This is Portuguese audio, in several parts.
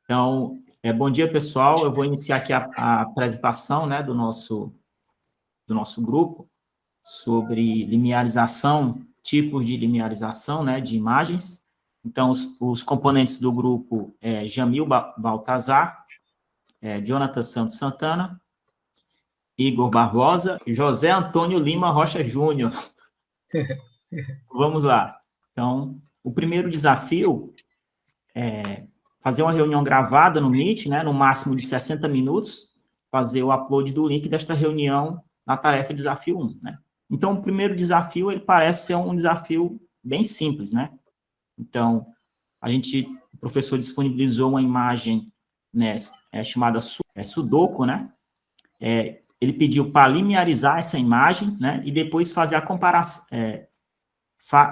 Então, bom dia, pessoal. Eu vou iniciar aqui a apresentação, né, do nosso grupo sobre linearização, tipos de linearização, né, de imagens. Então, os componentes do grupo Jamil Baltazar, Jonathan Santos Santana, Igor Barbosa e José Antônio Lima Rocha Júnior. Vamos lá. Então, o primeiro desafio é fazer uma reunião gravada no Meet, né, no máximo de 60 minutos, fazer o upload do link desta reunião na tarefa desafio 1, né? Então, o primeiro desafio, ele parece ser um desafio bem simples, né? Então, o professor disponibilizou uma imagem, né, chamada Sudoku, né? Ele pediu para linearizar essa imagem, né, e depois fazer a comparação,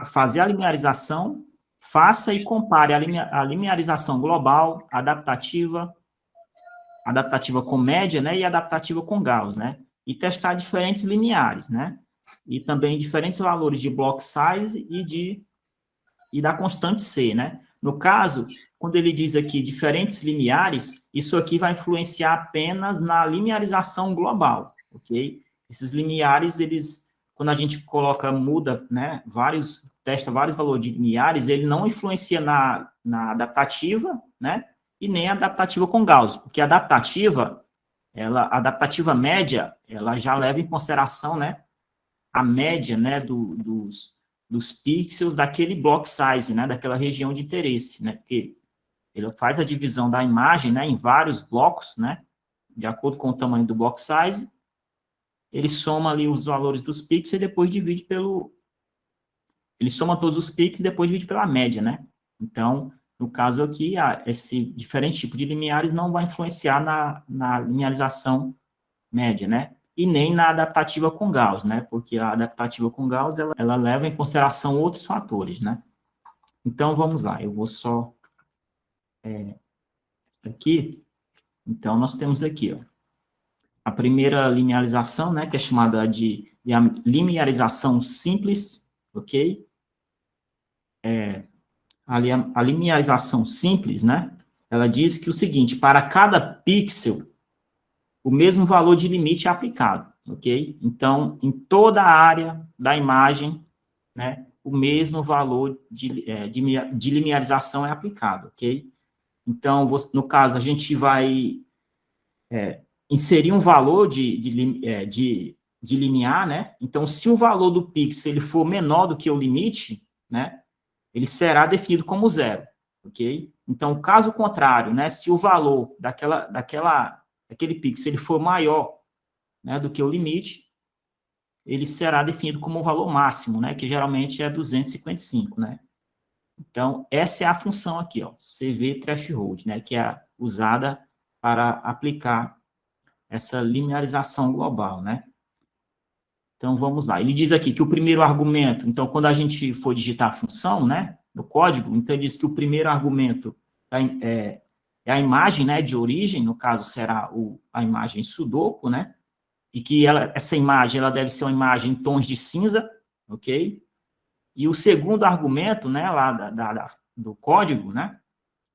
fazer a linearização, faça e compare a linearização global, adaptativa com média, né, e adaptativa com Gauss, né, e testar diferentes lineares, né, e também diferentes valores de block size e da constante C, né. No caso, quando ele diz aqui diferentes lineares, isso aqui vai influenciar apenas na linearização global, ok? Esses lineares, quando a gente muda, né, testa vários valores de lineares, ele não influencia na adaptativa, né, e nem a adaptativa com Gauss, porque a adaptativa média, ela já leva em consideração, né, a média, né, dos pixels daquele block size, né, daquela região de interesse, né, porque ele faz a divisão da imagem, né, em vários blocos, né, de acordo com o tamanho do block size, ele soma ali os valores dos pixels e depois divide ele soma todos os pixels e depois divide pela média, né. Então, no caso aqui, esse diferente tipo de lineares não vai influenciar na linearização média, né, e nem na adaptativa com Gauss, né, porque a adaptativa com Gauss, ela leva em consideração outros fatores, né. Então, vamos lá, eu vou só aqui, então, nós temos aqui, ó, a primeira linearização, né, que é chamada de linearização simples, ok? A linearização simples, né, ela diz que o seguinte, para cada pixel, o mesmo valor de limite é aplicado, ok? Então, em toda a área da imagem, né, o mesmo valor de linearização é aplicado, ok? Então, no caso, a gente vai inserir um valor de limiar, né? Então, se o valor do pixel ele for menor do que o limite, né, ele será definido como zero, ok? Então, caso contrário, né, se o valor daquele pixel ele for maior, né, do que o limite, ele será definido como um valor máximo, né, que geralmente é 255, né? Então, essa é a função aqui, ó, CV threshold, né, que é usada para aplicar essa linearização global, né? Então, vamos lá. Ele diz aqui que o primeiro argumento, então, quando a gente for digitar a função, né, no código, então ele diz que o primeiro argumento é a imagem, né, de origem, no caso será a imagem Sudoku, né, e que essa imagem, ela deve ser uma imagem em tons de cinza, ok? E o segundo argumento, né, lá do código, né,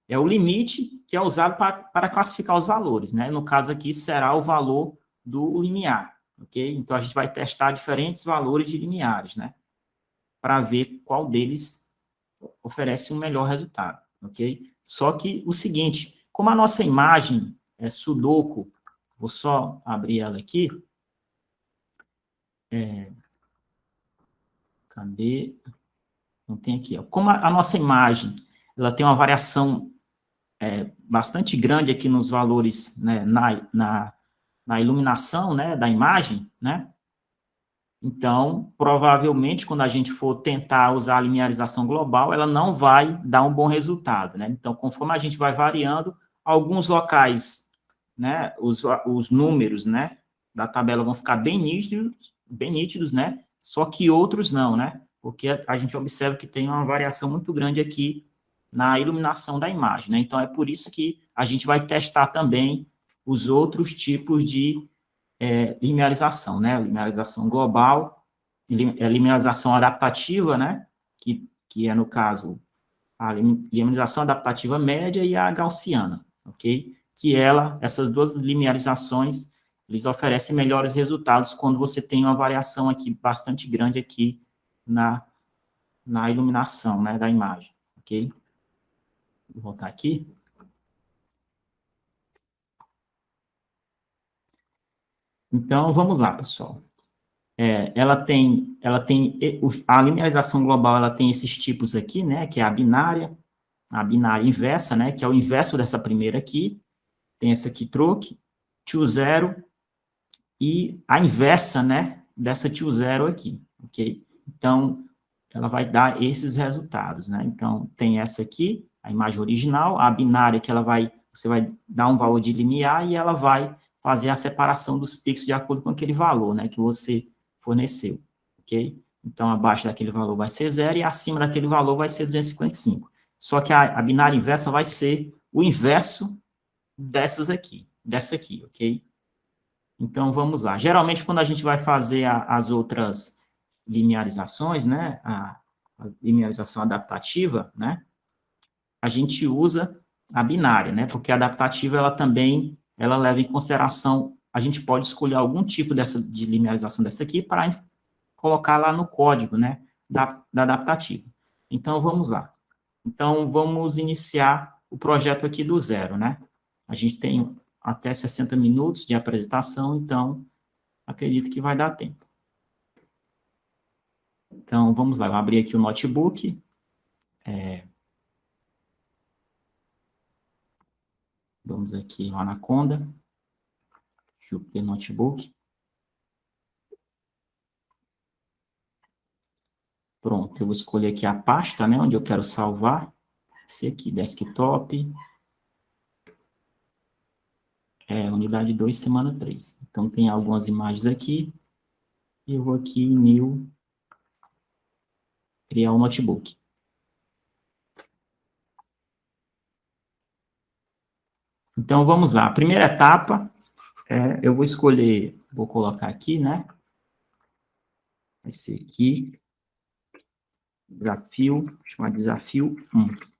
é o limite que é usado para classificar os valores, né? No caso aqui, será o valor do limiar, ok? Então, a gente vai testar diferentes valores de limiares, né? Para ver qual deles oferece um melhor resultado, ok? Só que o seguinte, como a nossa imagem é Sudoku, vou só abrir ela aqui. Cadê? Não tem aqui, ó. Como a nossa imagem, ela tem uma variação bastante grande aqui nos valores, né, na iluminação, né, da imagem, né? Então, provavelmente, quando a gente for tentar usar a linearização global, ela não vai dar um bom resultado, né? Então, conforme a gente vai variando, alguns locais, né, os números, né, da tabela vão ficar bem nítidos, né? Só que outros não, né? Porque a gente observa que tem uma variação muito grande aqui na iluminação da imagem, né? Então, é por isso que a gente vai testar também os outros tipos de linearização, né? Linearização global, linearização adaptativa, né? Que é, no caso, a linearização adaptativa média e a gaussiana, ok? ok? Essas duas linearizações, eles oferecem melhores resultados quando você tem uma variação aqui bastante grande aqui na iluminação, né, da imagem, ok? Vou voltar aqui. Então, vamos lá, pessoal. A linearização global, ela tem esses tipos aqui, né, que é a binária inversa, né, que é o inverso dessa primeira aqui, tem essa aqui troque, tio zero, e a inversa, né, dessa tio zero aqui, ok? Então, ela vai dar esses resultados, né? Então, tem essa aqui, a imagem original, a binária que você vai dar um valor de limiar e ela vai fazer a separação dos pixels de acordo com aquele valor, né, que você forneceu, ok? Então, abaixo daquele valor vai ser 0 e acima daquele valor vai ser 255. Só que a binária inversa vai ser o inverso dessa aqui, ok? Então, vamos lá. Geralmente, quando a gente vai fazer as outras linearizações, né, a linearização adaptativa, né, a gente usa a binária, né, porque a adaptativa, ela leva em consideração, a gente pode escolher algum tipo de linearização dessa aqui para colocar lá no código, né, da adaptativa. Então, vamos lá. Então, vamos iniciar o projeto aqui do zero, né? A gente tem até 60 minutos de apresentação, então, acredito que vai dar tempo. Então, vamos lá, eu abri aqui o notebook. Vamos aqui no Anaconda. Jupyter Notebook. Pronto, eu vou escolher aqui a pasta, né, onde eu quero salvar. Esse aqui, desktop. Unidade 2, semana 3. Então, tem algumas imagens aqui. E eu vou aqui em New, criar um notebook. Então, vamos lá. A primeira etapa, eu vou escolher, vou colocar aqui, né? Esse aqui, desafio, vou chamar de desafio 1.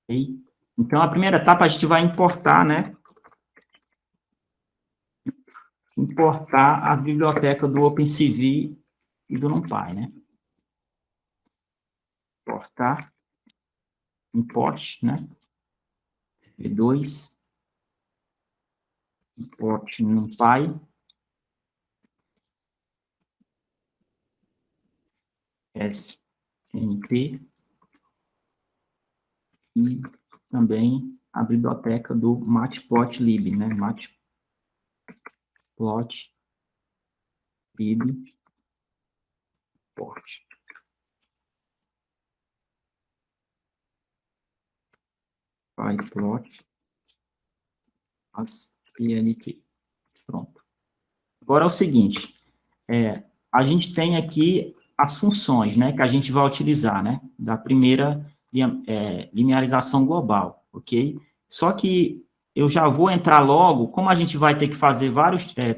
Okay? Então, a primeira etapa, a gente vai importar, né? Importar a biblioteca do OpenCV e do NumPy, né? Importar, import, né? V2, import NumPy, SNP, e também a biblioteca do matplotlib, né? Matplotlib, import. pyplot, as PLT. Pronto. Agora é o seguinte, a gente tem aqui as funções, né, que a gente vai utilizar, né, da primeira linearização global, ok? Só que eu já vou entrar logo, como a gente vai ter que fazer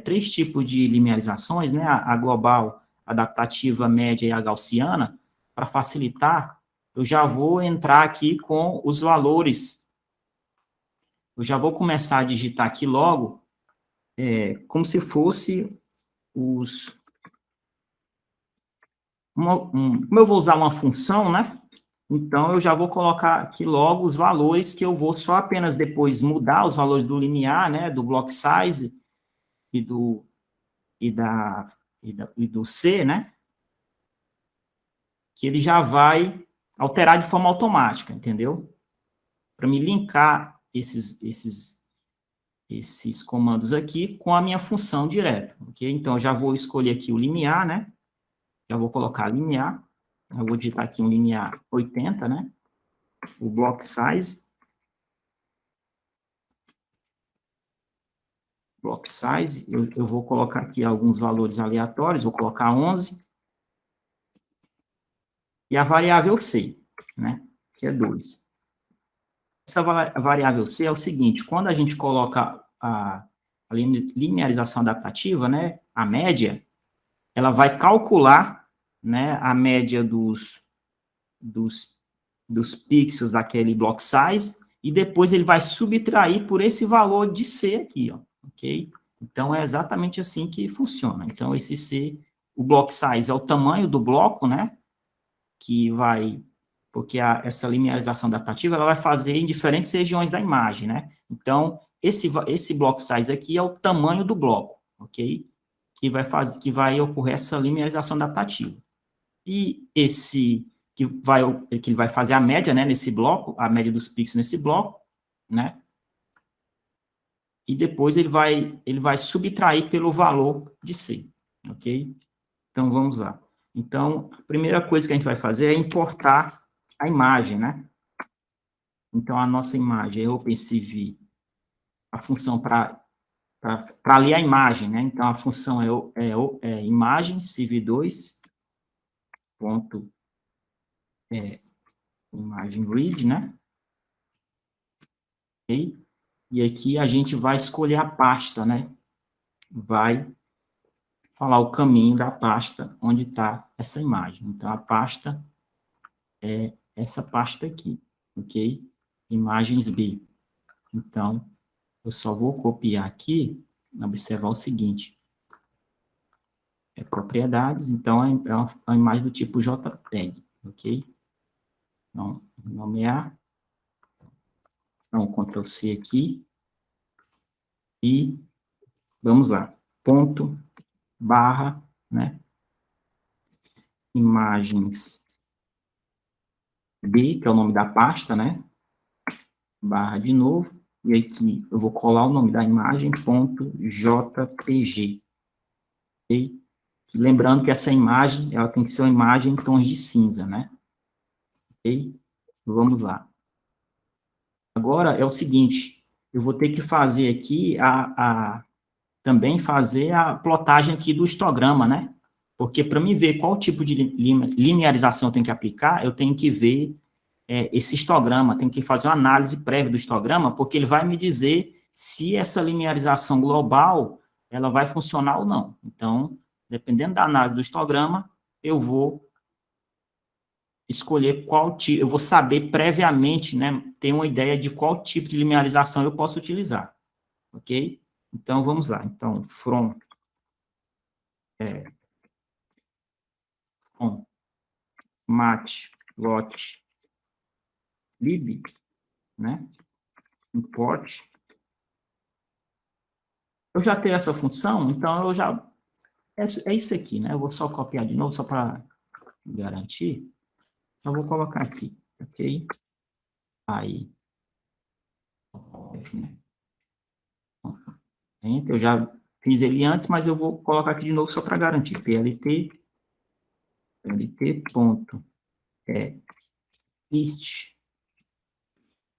três tipos de linearizações, né, a global, adaptativa, média e a gaussiana, para facilitar, eu já vou entrar aqui com os valores. Eu já vou começar a digitar aqui logo, como se fosse os... como eu vou usar uma função, né? Então, eu já vou colocar aqui logo os valores que eu vou só apenas depois mudar os valores do linear, né? Do block size e do C, né? Que ele já vai alterar de forma automática, entendeu? Para me linkar esses comandos aqui com a minha função direto, ok? Então, eu já vou escolher aqui o linear, né? Já vou colocar linear. Eu vou digitar aqui um linear 80, né? O block size. Block size. Eu vou colocar aqui alguns valores aleatórios. Vou colocar 11. E a variável C, né? Que é 2. Essa variável C é o seguinte. Quando a gente coloca a linearização adaptativa, né? A média, ela vai calcular, né? A média dos dos pixels daquele block size, e depois ele vai subtrair por esse valor de C aqui, ó, ok? Então, é exatamente assim que funciona. Então, esse C, o block size é o tamanho do bloco, né? Que vai, porque essa linearização adaptativa, ela vai fazer em diferentes regiões da imagem, né? Então, esse block size aqui é o tamanho do bloco, ok? Que vai ocorrer essa linearização adaptativa. E esse que ele vai fazer a média, né, nesse bloco, a média dos pixels nesse bloco, né? E depois ele vai subtrair pelo valor de C, ok? Então, vamos lá. Então, a primeira coisa que a gente vai fazer é importar a imagem, né? Então, a nossa imagem é OpenCV, a função para ler a imagem, né? Então, a função é imagem, CV2, ponto, imagem read, né? Okay? E aqui a gente vai escolher a pasta, né? Vai falar o caminho da pasta onde está essa imagem. Então, a pasta é essa pasta aqui, ok? Imagens B. Então, eu só vou copiar aqui, observar o seguinte. Propriedades, então, é uma imagem do tipo JPEG, ok? Então, nomear. Então, Ctrl C aqui. E, vamos lá. Ponto, barra, né? Imagens B, que é o nome da pasta, né? Barra de novo. E aqui eu vou colar o nome da imagem, ponto JPG. Ok? Lembrando que essa imagem, ela tem que ser uma imagem em tons de cinza, né? Ok? Vamos lá. Agora é o seguinte, eu vou ter que fazer aqui também fazer a plotagem aqui do histograma, né? Porque para mim ver qual tipo de linearização eu tenho que aplicar, eu tenho que ver esse histograma, tenho que fazer uma análise prévia do histograma, porque ele vai me dizer se essa linearização global, ela vai funcionar ou não. Então, dependendo da análise do histograma, eu vou escolher qual tipo, eu vou saber previamente, né, ter uma ideia de qual tipo de linearização eu posso utilizar, ok? Então, vamos lá. Então, from matplotlib, né, import. Eu já tenho essa função, então eu já... É isso aqui, né? Eu vou só copiar de novo, só para garantir. Então, eu vou colocar aqui, ok? Aí, né? Eu já fiz ele antes, mas eu vou colocar aqui de novo só para garantir. plt.ist.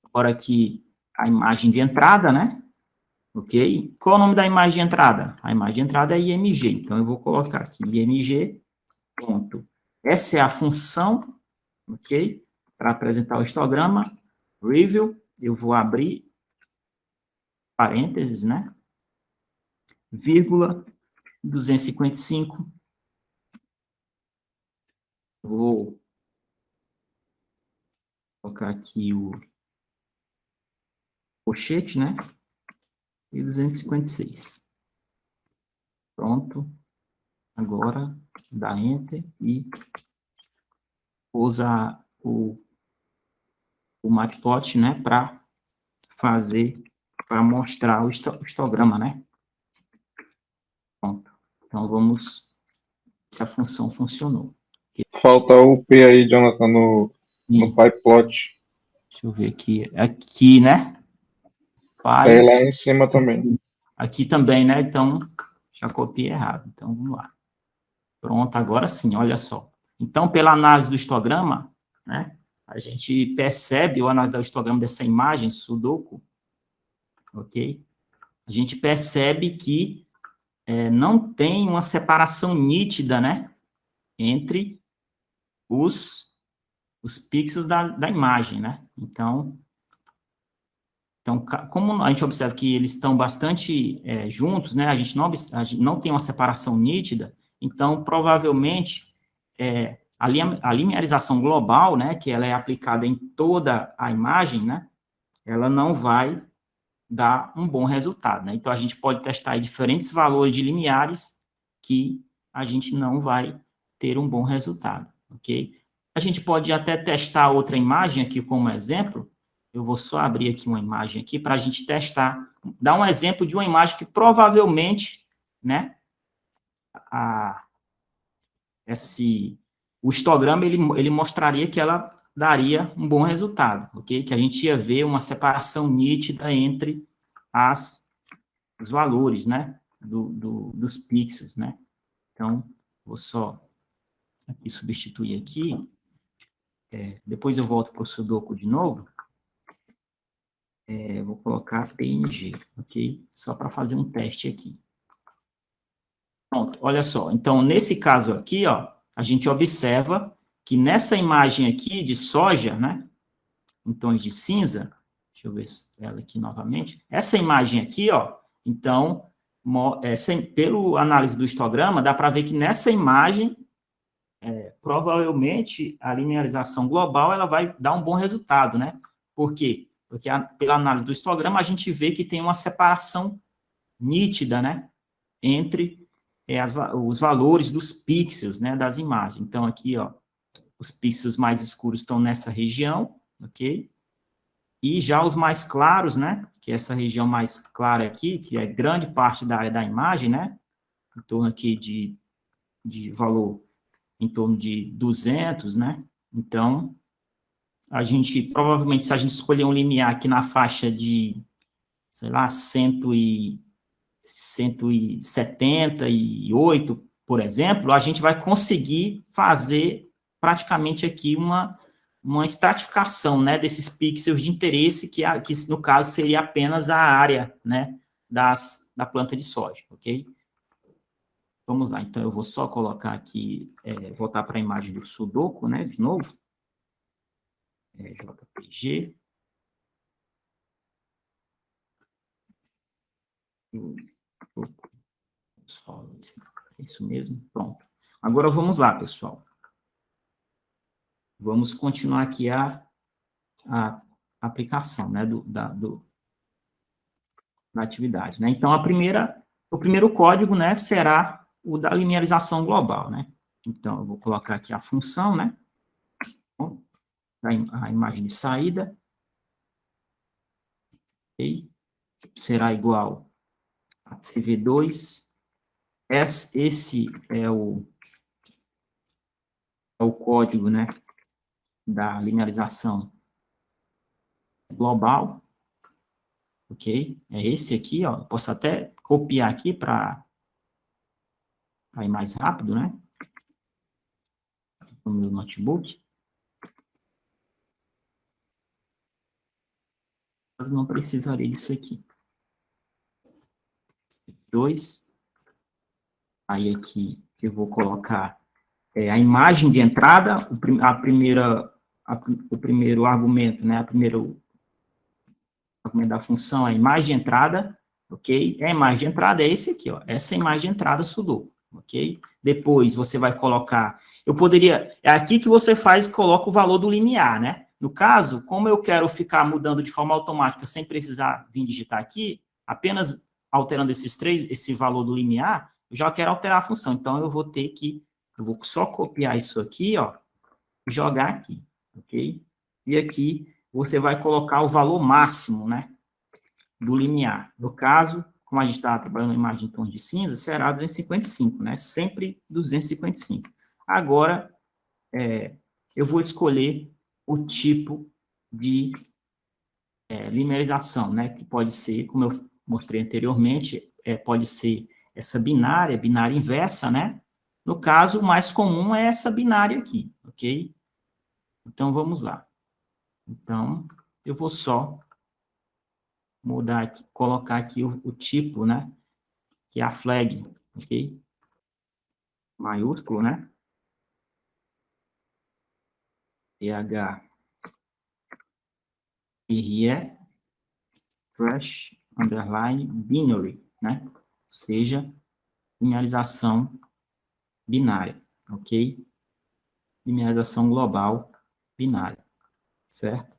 Agora aqui a imagem de entrada, né? Ok? Qual é o nome da imagem de entrada? A imagem de entrada é img. Então, eu vou colocar aqui img. Ponto. Essa é a função, ok? Para apresentar o histograma. Review. Eu vou abrir parênteses, né? Vírgula 255. Vou colocar aqui o colchete, né? E 256. Pronto. Agora, dá Enter e usar o Matplot, né? Para mostrar o histograma, né? Pronto. Então, vamos se a função funcionou. Falta o P aí, Jonathan, no PyPlot. Deixa eu ver aqui. Aqui, né? É lá em cima também. Aqui também, né? Então, já copiei errado. Então, vamos lá. Pronto, agora sim, olha só. Então, pela análise do histograma, né? A gente percebe, o análise do histograma dessa imagem, Sudoku, ok? A gente percebe que não tem uma separação nítida, né? Entre os pixels da imagem, né? Então, como a gente observa que eles estão bastante juntos, né? A gente não tem uma separação nítida, então, provavelmente, A linearização global, né, que ela é aplicada em toda a imagem, né, ela não vai dar um bom resultado, né? Então, a gente pode testar aí diferentes valores de limiares que a gente não vai ter um bom resultado, ok? A gente pode até testar outra imagem aqui como exemplo. Eu vou só abrir aqui uma imagem aqui para a gente testar, dar um exemplo de uma imagem que provavelmente, né, o histograma, ele mostraria que ela daria um bom resultado, ok? Que a gente ia ver uma separação nítida entre os valores, né, dos pixels, né? Então, vou só aqui substituir aqui, depois eu volto para o Sudoku de novo, vou colocar PNG, ok? Só para fazer um teste aqui. Pronto, olha só. Então, nesse caso aqui, ó, a gente observa que nessa imagem aqui de soja, né, em tons de cinza, deixa eu ver ela aqui novamente, essa imagem aqui, ó, então, pelo análise do histograma, dá para ver que nessa imagem, provavelmente, a linearização global, ela vai dar um bom resultado, né? Por quê? Porque pela análise do histograma, a gente vê que tem uma separação nítida, né, entre os valores dos pixels, né, das imagens. Então, aqui, ó, os pixels mais escuros estão nessa região, ok? E já os mais claros, né, que é essa região mais clara aqui, que é grande parte da área da imagem, né, em torno aqui de valor em torno de 200, né, então, a gente, provavelmente, se a gente escolher um limiar aqui na faixa de, sei lá, 178, por exemplo, a gente vai conseguir fazer praticamente aqui uma estratificação, né, desses pixels de interesse, que no caso seria apenas a área, né, da planta de soja, ok? Vamos lá, então eu vou só colocar aqui, voltar para a imagem do Sudoku, né, de novo, JPG, isso mesmo, pronto. Agora vamos lá, pessoal. Vamos continuar aqui a aplicação, né, da atividade, né? Então, o primeiro código, né, será o da linearização global, né? Então, eu vou colocar aqui a função, né? A imagem de saída. Ok? Será igual a CV2. Esse é o código, né, da linearização global. Ok? É esse aqui, ó. Posso até copiar aqui para ir mais rápido, né? No meu notebook. Mas não precisaria disso aqui. 2. Aí aqui eu vou colocar a imagem de entrada, o primeiro argumento, né? O primeiro argumento da função é a imagem de entrada, ok? A imagem de entrada é esse aqui, ó. Essa é a imagem de entrada Sudoku, ok? Depois você vai colocar, é aqui que você coloca o valor do limiar, né? No caso, como eu quero ficar mudando de forma automática sem precisar vir digitar aqui, apenas alterando esse valor do limiar, eu já quero alterar a função. Então, eu vou só copiar isso aqui, ó, e jogar aqui, ok? E aqui você vai colocar o valor máximo, né, do limiar. No caso, como a gente está trabalhando em imagem em tons de cinza, será 255, né? Sempre 255. Agora, eu vou escolher o tipo de linearização, né? Que pode ser, como eu mostrei anteriormente, pode ser essa binária inversa, né? No caso, o mais comum é essa binária aqui, ok? Então, vamos lá. Então, eu vou só mudar aqui, colocar aqui o tipo, né? Que é a flag, ok? Maiúsculo, né? THRE trash underline binary, né? Ou seja, linearização binária, ok? linearização global binária, certo?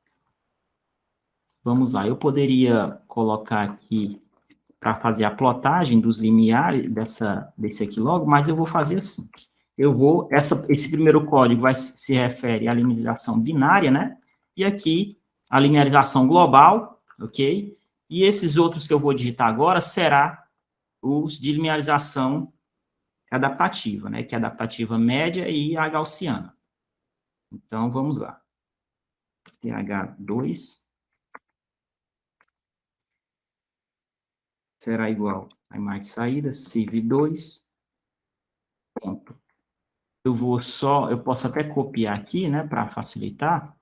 Vamos lá, eu poderia colocar aqui para fazer a plotagem dos limiares desse aqui logo, mas eu vou fazer assim. Esse primeiro código se refere à linearização binária, né? E aqui, a linearização global, ok? E esses outros que eu vou digitar agora será os de linearização adaptativa, né? Que é a adaptativa média e a gaussiana. Então, vamos lá. TH2 será igual a imagem de saída, civ2, ponto. Eu posso até copiar aqui, né, para facilitar.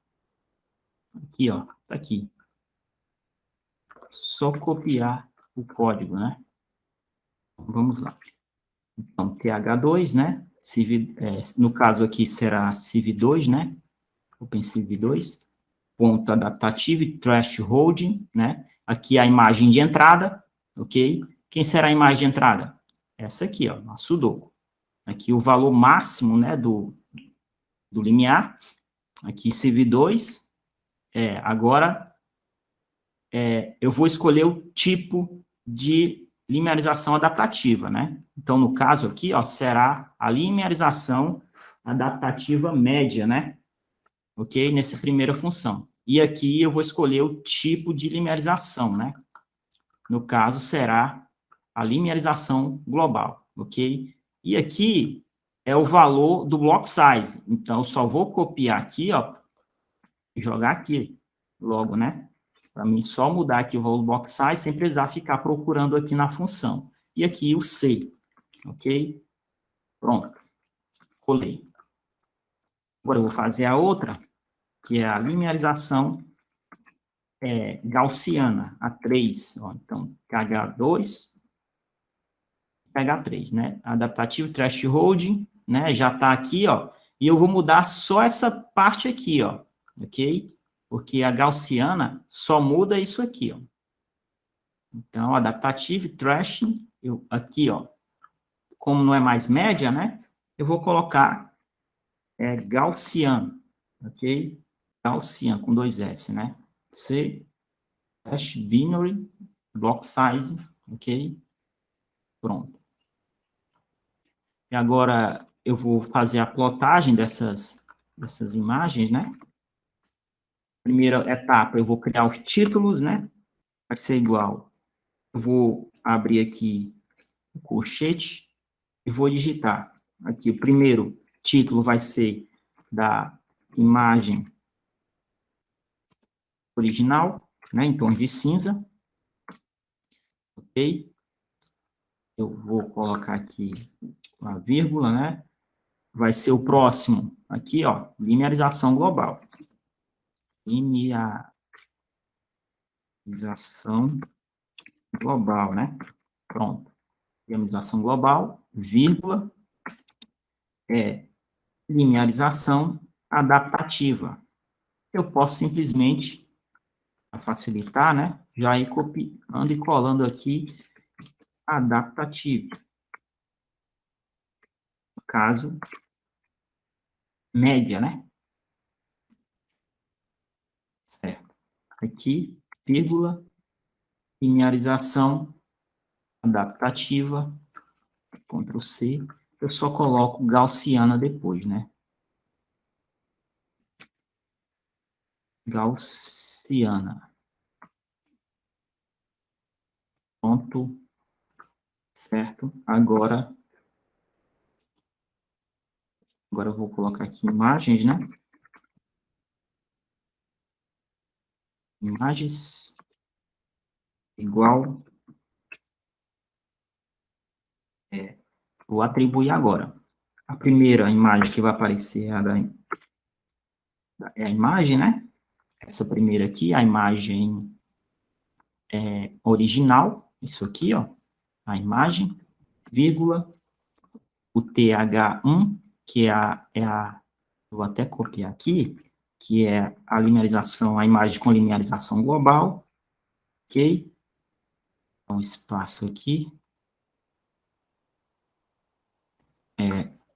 Aqui, ó, tá aqui. Só copiar o código, né? Vamos lá. Então, TH2, né? No caso aqui será civ2, né? OpenCiv2, ponto adaptative, threshold, né? Aqui a imagem de entrada, ok? Quem será a imagem de entrada? Essa aqui, ó, a sudoku. Aqui o valor máximo, né, do limiar. Aqui civ2. Agora, eu vou escolher o tipo de linearização adaptativa, né? Então, no caso aqui, ó, será a linearização adaptativa média, né? Ok? Nessa primeira função. E aqui eu vou escolher o tipo de linearização, né? No caso, será a linearização global, ok? E aqui é o valor do block size. Então, eu só vou copiar aqui, ó, e jogar aqui logo, né? Para mim, só mudar aqui o valor do block size sem precisar ficar procurando aqui na função. E aqui o C, ok? Pronto. Colei. Agora eu vou fazer a outra, que é a linearização gaussiana, a 3. Ó, então, KH2, KH3, né? Adaptativo threshold, né? Já está aqui, ó. E eu vou mudar só essa parte aqui, ó. Ok? Porque a gaussiana só muda isso aqui, ó. Então, adaptativo, thrashing, aqui, ó. Como não é mais média, né? Eu vou colocar gaussiano, ok? Gaussiano, com 2 S, né? C, hash binary, block size, ok? Pronto. E agora eu vou fazer a plotagem dessas imagens, né? Primeira etapa, eu vou criar os títulos, né? Vai ser igual. Eu vou abrir aqui o colchete e vou digitar. Aqui, o primeiro título vai ser da imagem original, né? Em tom de cinza. Ok? Eu vou colocar aqui uma vírgula, né? Vai ser o próximo, aqui, ó, linearização global. Linearização global, né? Pronto. Linearização global, vírgula, linearização adaptativa. Eu posso simplesmente, para facilitar, né? Já ir copiando e colando aqui adaptativo. No caso, média, né? Certo. Aqui, vírgula, linearização adaptativa, Ctrl C, eu só coloco gaussiana depois, né? Gaussiana. Pronto. Certo? Agora eu vou colocar aqui imagens, né? Imagens igual. Vou atribuir agora. A primeira imagem que vai aparecer é a imagem, né? Essa primeira aqui, a imagem original. Isso aqui, ó. A imagem, vírgula, o TH1, que vou até copiar aqui, que é a linearização, a imagem com linearização global, ok? Então, espaço aqui.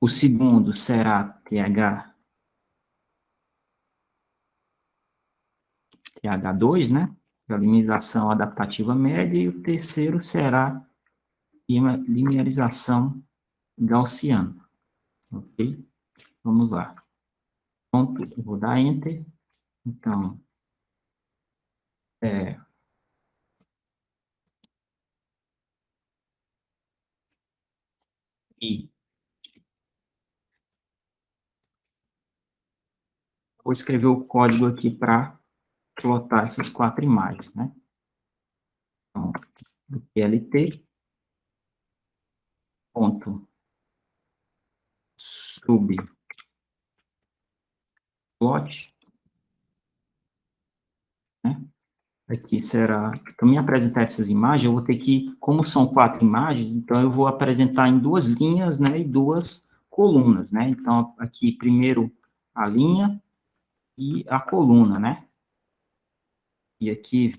O segundo será TH2, que é H2, né? A linearização adaptativa média, e o terceiro será linearização gaussiana, ok? Vamos lá. Pronto, eu vou dar Enter. Então, e vou escrever o código aqui para plotar essas 4 imagens, né? Então, plt, ponto, subplot, né? Aqui será, para me apresentar essas imagens, eu vou ter que, como são 4 imagens, então eu vou apresentar em 2 linhas, né, e 2 colunas, né? Então, aqui, primeiro, a linha e a coluna, né? E aqui,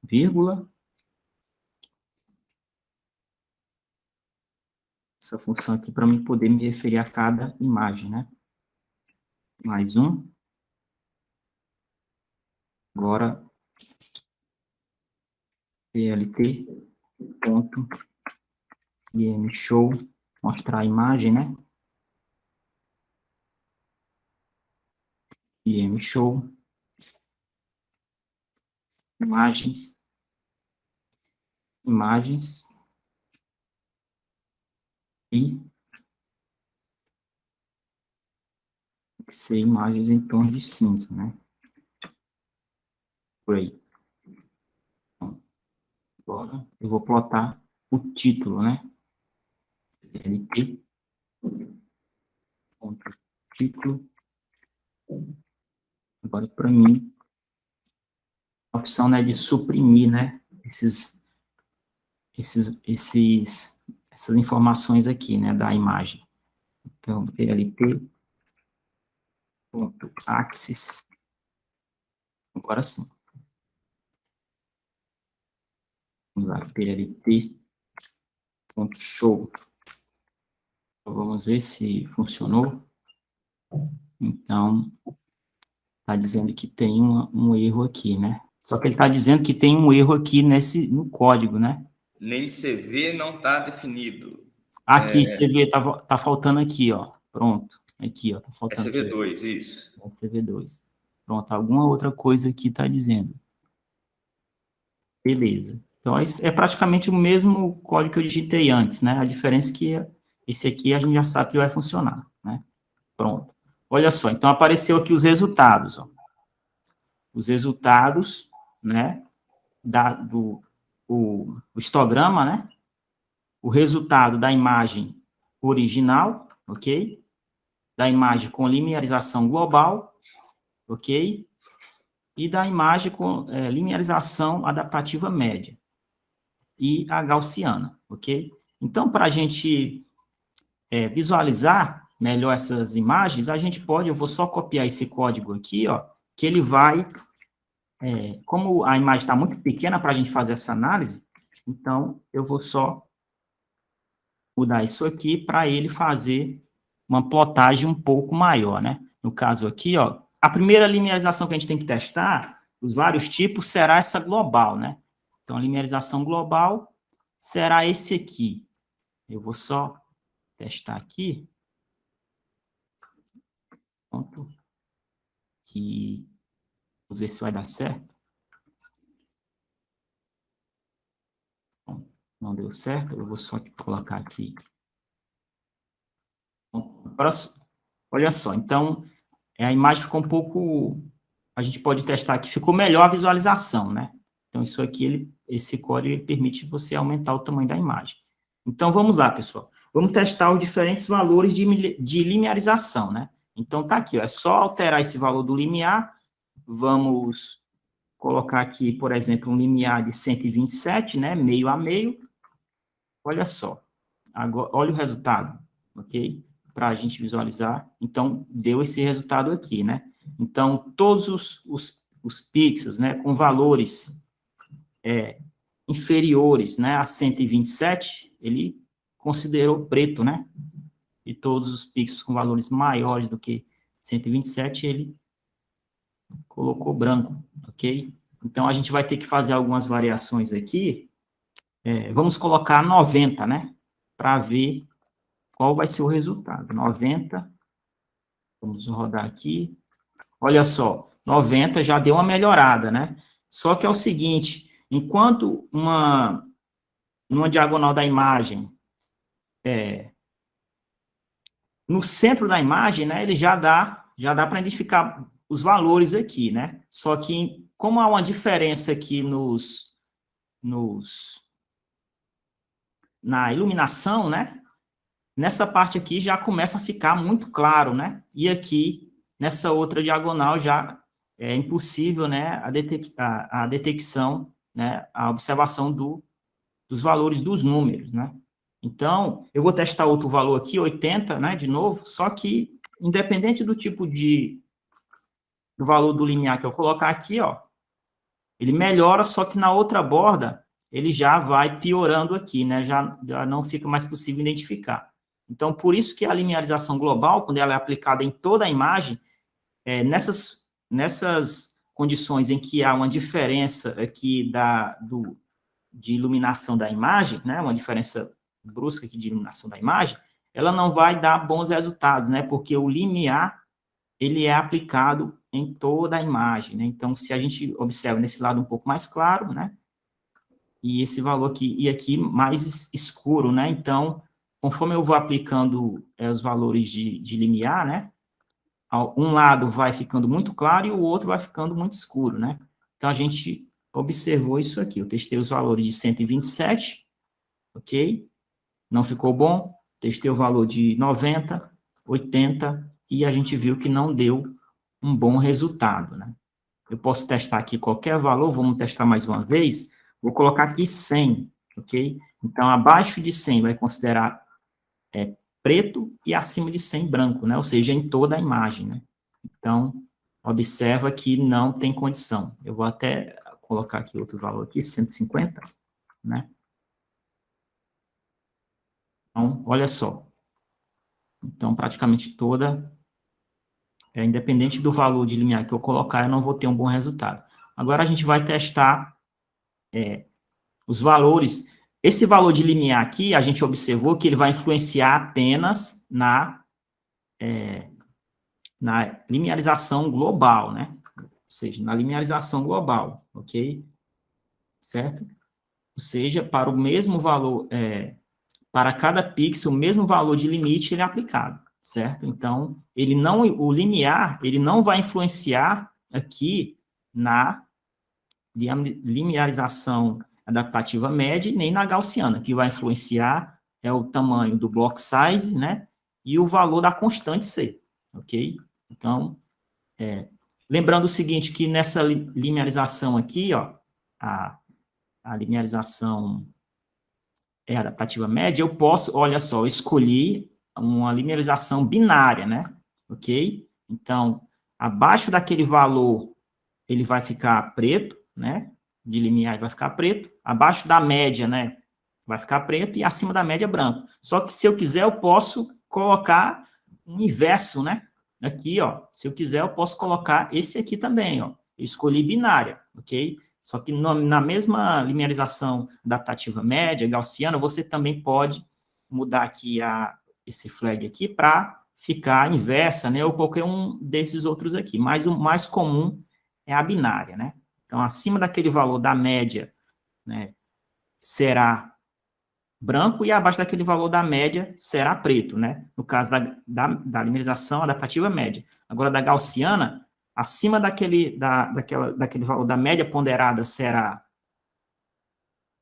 vírgula, essa função aqui para mim poder me referir a cada imagem, né? Mais um. Agora, plt, ponto, imshow, mostrar a imagem, né? imshow, imagens, imagens, e tem que ser imagens em tons de cinza, né? Gray. Então, agora eu vou plotar o título, né? plt, ponto, título. Agora, para mim, a opção, né, de suprimir, né, essas informações aqui, né, da imagem. Então, plt, ponto, axis, agora sim. Vamos lá, plt, ponto, show. Então, vamos ver se funcionou. Então, está dizendo que tem um erro aqui, né? Só que ele está dizendo que tem um erro aqui no código, né? Nem CV não está definido. Aqui, CV, tá faltando aqui, ó. Pronto. Aqui, ó, tá faltando aqui. CV2, isso. CV2. Pronto, alguma outra coisa aqui está dizendo. Beleza. Então, é praticamente o mesmo código que eu digitei antes, né? A diferença é que esse aqui a gente já sabe que vai funcionar, né? Pronto. Olha só, então apareceu aqui os resultados, ó. Os resultados, né? O histograma, né? O resultado da imagem original, ok? Da imagem com linearização global, ok? E da imagem com linearização adaptativa média. E a gaussiana, ok? Então, para a gente visualizar melhor essas imagens, a gente pode, eu vou só copiar esse código aqui, ó, que ele vai, como a imagem está muito pequena para a gente fazer essa análise, então, eu vou só mudar isso aqui para ele fazer uma plotagem um pouco maior, né? No caso aqui, ó, a primeira linearização que a gente tem que testar, os vários tipos, será essa global, né? Então, a linearização global será esse aqui. Eu vou só testar aqui. Pronto. Que vamos ver se vai dar certo. Bom, não deu certo, eu vou só colocar aqui. Agora, olha só, então, a imagem ficou um pouco... A gente pode testar aqui, ficou melhor a visualização, né? Então, isso aqui, esse código, ele permite você aumentar o tamanho da imagem. Então, vamos lá, pessoal. Vamos testar os diferentes valores de linearização, né? Então, tá aqui, ó, é só alterar esse valor do limiar. Vamos colocar aqui, por exemplo, um limiar de 127, né? Meio a meio. Olha só. Agora, olha o resultado, ok? Para a gente visualizar. Então, deu esse resultado aqui, né? Então, todos os pixels, né, com valores inferiores, né, a 127, ele considerou preto, né? E todos os pixels com valores maiores do que 127, ele colocou branco, ok? Então, a gente vai ter que fazer algumas variações aqui. Vamos colocar 90, né? Para ver qual vai ser o resultado. 90, vamos rodar aqui. Olha só, 90 já deu uma melhorada, né? Só que é o seguinte, enquanto numa diagonal da imagem, no centro da imagem, né, ele já dá para identificar os valores aqui, né? Só que, como há uma diferença aqui na iluminação, né? Nessa parte aqui já começa a ficar muito claro, né? E aqui, nessa outra diagonal, já é impossível, né, a detecção, né, a observação dos valores dos números, né? Então, eu vou testar outro valor aqui, 80, né, de novo, só que, independente do tipo do valor do limiar que eu colocar aqui, ó, ele melhora, só que na outra borda, ele já vai piorando aqui, né, já não fica mais possível identificar. Então, por isso que a linearização global, quando ela é aplicada em toda a imagem, nessas condições em que há uma diferença aqui de iluminação da imagem, né, uma diferença brusca aqui de iluminação da imagem, ela não vai dar bons resultados, né, porque o limiar, ele é aplicado em toda a imagem, né, então, se a gente observa nesse lado um pouco mais claro, né, e esse valor aqui, e aqui mais escuro, né, então, conforme eu vou aplicando os valores de limiar, né, um lado vai ficando muito claro e o outro vai ficando muito escuro, né, então, a gente observou isso aqui, eu testei os valores de 127, ok? Não ficou bom, testei o valor de 90, 80, e a gente viu que não deu um bom resultado, né? Eu posso testar aqui qualquer valor, vamos testar mais uma vez, vou colocar aqui 100, ok? Então, abaixo de 100 vai considerar preto e acima de 100 branco, né? Ou seja, em toda a imagem, né? Então, observa que não tem condição. Eu vou até colocar aqui outro valor aqui, 150, né? Então, olha só. Então, praticamente toda, independente do valor de limiar que eu colocar, eu não vou ter um bom resultado. Agora, a gente vai testar os valores. Esse valor de limiar aqui, a gente observou que ele vai influenciar apenas na linearização global, né? Ou seja, na linearização global, ok? Certo? Ou seja, para o mesmo valor, para cada pixel, o mesmo valor de limite ele é aplicado, certo? Então, o limiar, ele não vai influenciar aqui na linearização adaptativa média, nem na gaussiana, que vai influenciar é o tamanho do block size, né, e o valor da constante C, ok? Então, lembrando o seguinte, que nessa linearização aqui, ó, a linearização adaptativa média, eu posso, olha só, escolhi uma linearização binária, né, ok? Então, abaixo daquele valor, ele vai ficar preto, né, de limiar vai ficar preto, abaixo da média, né, vai ficar preto, e acima da média, branco. Só que se eu quiser, eu posso colocar um inverso, né, aqui, ó, se eu quiser, eu posso colocar esse aqui também, ó, eu escolhi binária, ok? Só que na mesma linearização adaptativa média, gaussiana, você também pode mudar aqui esse flag aqui para ficar inversa, né, ou qualquer um desses outros aqui, mas o mais comum é a binária, né? Então, acima daquele valor da média, né, será branco e abaixo daquele valor da média será preto, né? No caso da linearização adaptativa média. Agora, da gaussiana, acima daquele valor da média ponderada será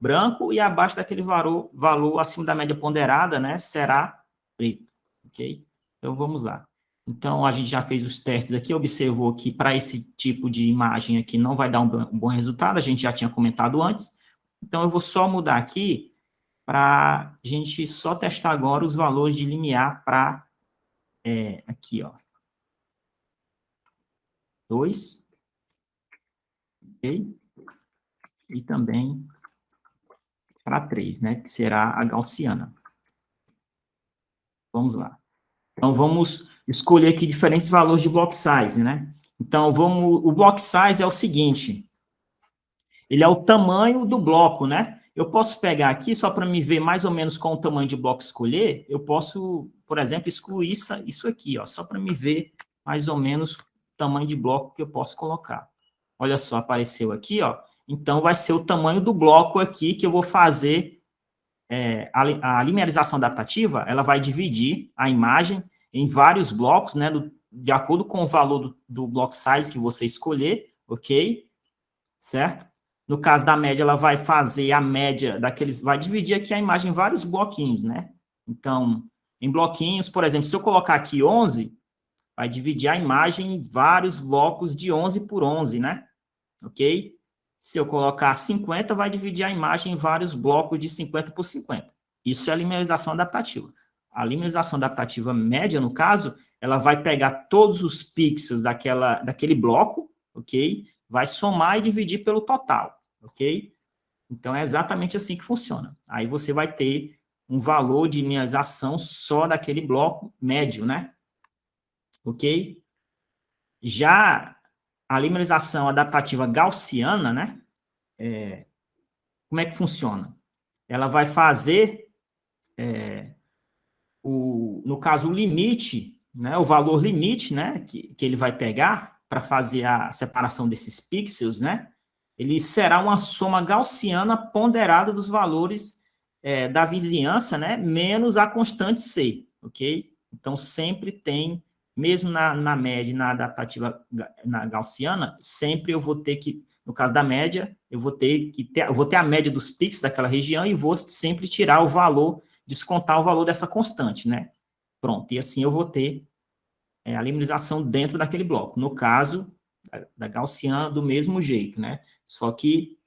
branco e abaixo daquele valor acima da média ponderada, né, será preto, ok? Então, vamos lá. Então, a gente já fez os testes aqui, observou que para esse tipo de imagem aqui não vai dar um bom resultado, a gente já tinha comentado antes. Então, eu vou só mudar aqui para a gente só testar agora os valores de limiar para, aqui, ó, 2, ok? E também para 3, né, que será a gaussiana. Vamos lá. Então, vamos escolher aqui diferentes valores de block size, né? Então, o block size é o seguinte, ele é o tamanho do bloco, né? Eu posso pegar aqui, só para me ver mais ou menos qual o tamanho de bloco escolher, eu posso, por exemplo, excluir isso aqui, ó, só para me ver mais ou menos o tamanho de bloco que eu posso colocar. Olha só, apareceu aqui, ó. Então, vai ser o tamanho do bloco aqui que eu vou fazer. A linearização adaptativa, ela vai dividir a imagem em vários blocos, né, de acordo com o valor do block size que você escolher, ok? Certo? No caso da média, ela vai fazer a média daqueles, vai dividir aqui a imagem em vários bloquinhos, né? Então, em bloquinhos, por exemplo, se eu colocar aqui 11, vai dividir a imagem em vários blocos de 11 por 11, né? Ok? Se eu colocar 50, vai dividir a imagem em vários blocos de 50 por 50. Isso é a linearização adaptativa. A linearização adaptativa média, no caso, ela vai pegar todos os pixels daquele bloco, ok? Vai somar e dividir pelo total, ok? Então, é exatamente assim que funciona. Aí você vai ter um valor de linearização só daquele bloco médio, né? Ok? Já a linearização adaptativa gaussiana, né? Como é que funciona? Ela vai fazer, no caso, o limite, né? O valor limite, né? Que ele vai pegar para fazer a separação desses pixels, né? Ele será uma soma gaussiana ponderada dos valores da vizinhança, né? Menos a constante C, ok? Então, sempre tem, mesmo na média e na adaptativa na gaussiana, sempre eu vou ter que, no caso da média, eu vou ter a média dos pixels daquela região e vou sempre tirar o valor, descontar o valor dessa constante, né? Pronto, e assim eu vou ter a linearização dentro daquele bloco. No caso da gaussiana, do mesmo jeito, né? Só que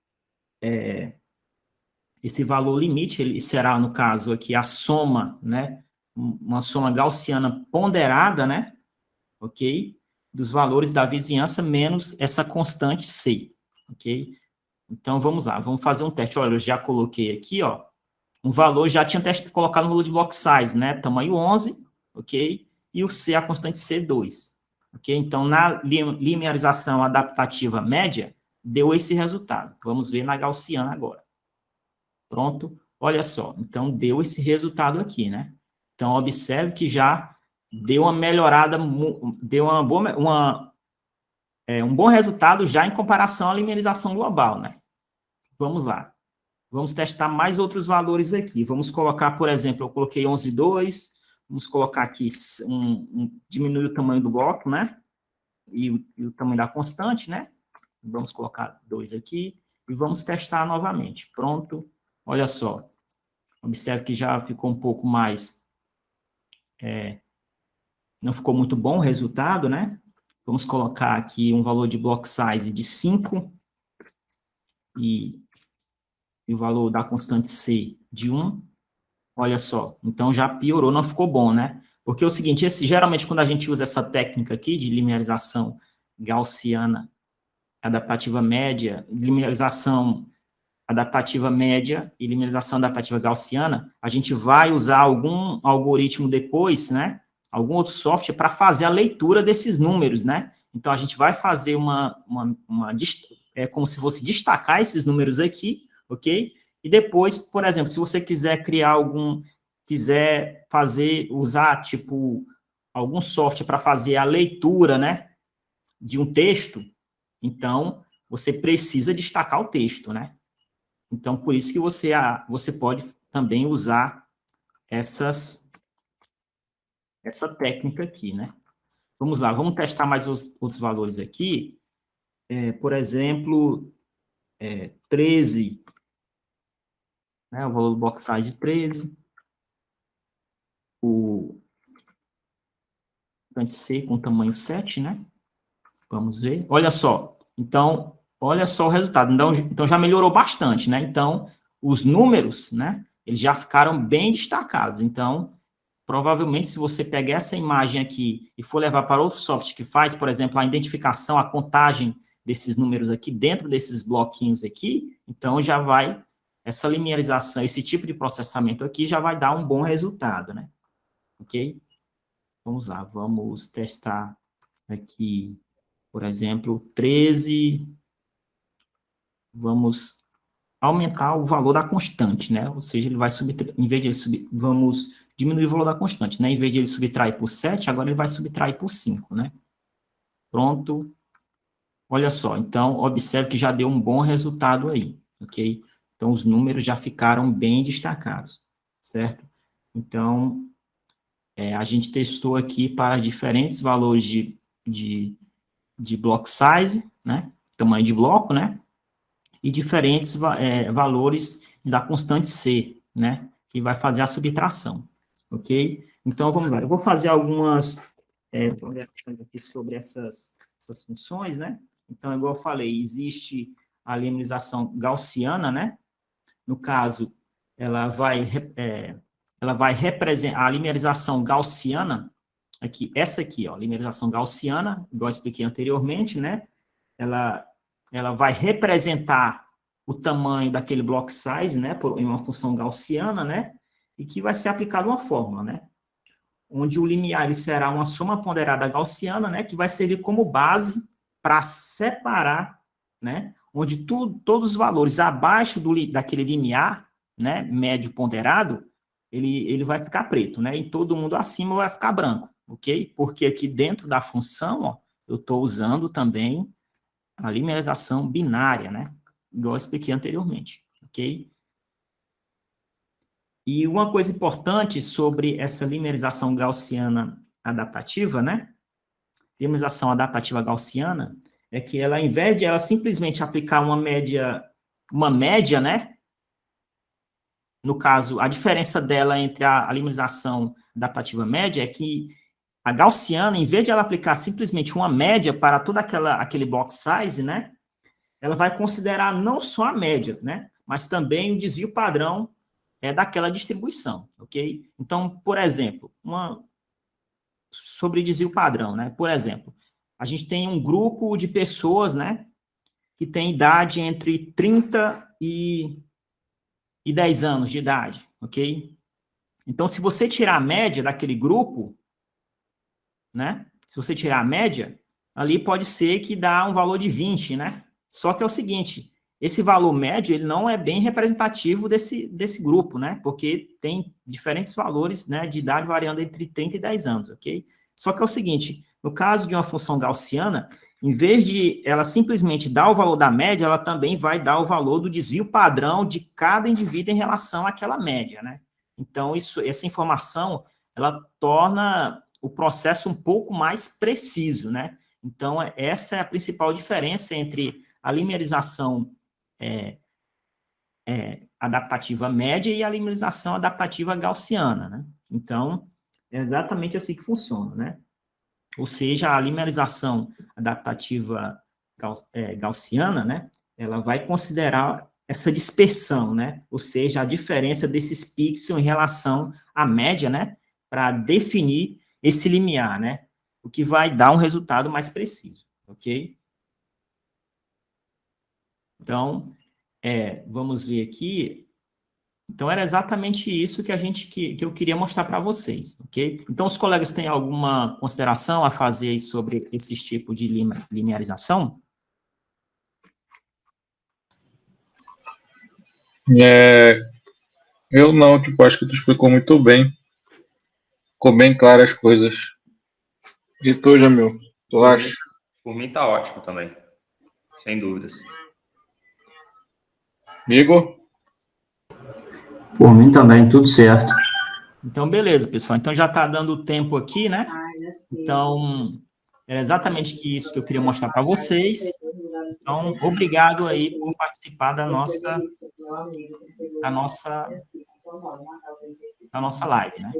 esse valor limite, ele será, no caso aqui, a soma, né? Uma soma gaussiana ponderada, né? Ok? Dos valores da vizinhança menos essa constante C, ok? Então, vamos lá, vamos fazer um teste. Olha, eu já coloquei aqui, ó, um valor, já tinha colocado no valor de block size, né? Tamanho 11, ok? E o C, a constante C, 2. Ok? Então, na linearização adaptativa média, deu esse resultado. Vamos ver na gaussiana agora. Pronto? Olha só. Então, deu esse resultado aqui, né? Então, observe que já deu uma melhorada, deu um bom resultado já em comparação à linearização global, né? Vamos lá. Vamos testar mais outros valores aqui. Vamos colocar, por exemplo, eu coloquei 11,2. Vamos colocar aqui, diminuir o tamanho do bloco, né? E o tamanho da constante, né? Vamos colocar 2 aqui. E vamos testar novamente. Pronto. Olha só. Observe que já ficou um pouco mais... não ficou muito bom o resultado, né? Vamos colocar aqui um valor de block size de 5 e o valor da constante C de 1. Olha só, então já piorou, não ficou bom, né? Porque é o seguinte, geralmente quando a gente usa essa técnica aqui de linearização gaussiana adaptativa média, linearização adaptativa média e linearização adaptativa gaussiana, a gente vai usar algum algoritmo depois, né? Algum outro software para fazer a leitura desses números, né? Então, a gente vai fazer como se fosse destacar esses números aqui, ok? E depois, por exemplo, se você quiser usar, tipo, algum software para fazer a leitura, né, de um texto, então, você precisa destacar o texto, né? Então, por isso que você pode também usar essa técnica aqui, né? Vamos lá, vamos testar mais os outros valores aqui. Por exemplo, 13, né? O valor do box size 13. O C com tamanho 7, né? Vamos ver. Olha só. Então, olha só o resultado. Então, já melhorou bastante, né? Então, os números, né? Eles já ficaram bem destacados. Então, provavelmente, se você pegar essa imagem aqui e for levar para outro software que faz, por exemplo, a identificação, a contagem desses números aqui dentro desses bloquinhos aqui, então já vai, essa linearização, esse tipo de processamento aqui já vai dar um bom resultado, né? Ok? Vamos lá, vamos testar aqui Por exemplo, 13, vamos aumentar o valor da constante, né? Ou seja, ele vai subtrair, em vez de ele vamos diminuir o valor da constante, né? Em vez de ele subtrair por 7, agora ele vai subtrair por 5, né? Pronto. Olha só, então, observe que já deu um bom resultado aí, ok? Então, os números já ficaram bem destacados, certo? Então, a gente testou aqui para diferentes valores de block size, né? Tamanho de bloco, né? E diferentes valores da constante C, né? Que vai fazer a subtração, ok? Então, vamos lá. Eu vou fazer algumas aqui sobre essas funções, né? Então, igual eu falei, existe a limitação gaussiana, né? No caso, ela vai representar a limerização gaussiana, aqui, essa aqui, ó, limerização gaussiana, igual eu expliquei anteriormente, né? Ela vai representar o tamanho daquele block size, né, em uma função gaussiana, né, e que vai ser aplicada uma fórmula, né, onde o limiar ele será uma soma ponderada gaussiana, né, que vai servir como base para separar, né, onde todos os valores abaixo daquele limiar, né, médio ponderado, ele vai ficar preto, né, e todo mundo acima vai ficar branco, ok? Porque aqui dentro da função, ó, eu estou usando também a limerização binária, né? Igual eu expliquei anteriormente, ok? E uma coisa importante sobre essa limerização gaussiana adaptativa, né? Limerização adaptativa gaussiana é que ela, ao invés de ela simplesmente aplicar uma média, né? No caso, a diferença dela entre a limerização adaptativa média é que a gaussiana, em vez de ela aplicar simplesmente uma média para todo aquele block size, né? Ela vai considerar não só a média, né? Mas também o desvio padrão daquela distribuição, ok? Então, por exemplo, sobre desvio padrão, né? Por exemplo, a gente tem um grupo de pessoas, né? Que tem idade entre 30 e 10 anos de idade, ok? Então, se você tirar a média daquele grupo, né? Se você tirar a média, ali pode ser que dá um valor de 20, né? Só que é o seguinte, esse valor médio, ele não é bem representativo desse grupo, né? Porque tem diferentes valores, né, de idade variando entre 30 e 10 anos, ok? Só que é o seguinte, no caso de uma função gaussiana, em vez de ela simplesmente dar o valor da média, ela também vai dar o valor do desvio padrão de cada indivíduo em relação àquela média, né? Então, essa informação, ela torna o processo um pouco mais preciso, né? Então, essa é a principal diferença entre a limerização adaptativa média e a limerização adaptativa gaussiana, né? Então, é exatamente assim que funciona, né? Ou seja, a limerização adaptativa gaussiana, né? Ela vai considerar essa dispersão, né? Ou seja, a diferença desses pixels em relação à média, né? Para definir esse limiar, né? O que vai dar um resultado mais preciso, ok? Então, vamos ver aqui. Então, era exatamente isso que eu queria mostrar para vocês, ok? Então, os colegas têm alguma consideração a fazer sobre esses tipos de linearização? Eu não, tipo, acho que tu explicou muito bem. Ficou bem claro as coisas. E tu, Jamil, tu acha? Por mim tá ótimo também. Sem dúvidas. Igor? Por mim também, tudo certo. Então, beleza, pessoal. Então, já está dando tempo aqui, né? Então, era exatamente isso que eu queria mostrar para vocês. Então, obrigado aí por participar da nossa live, né?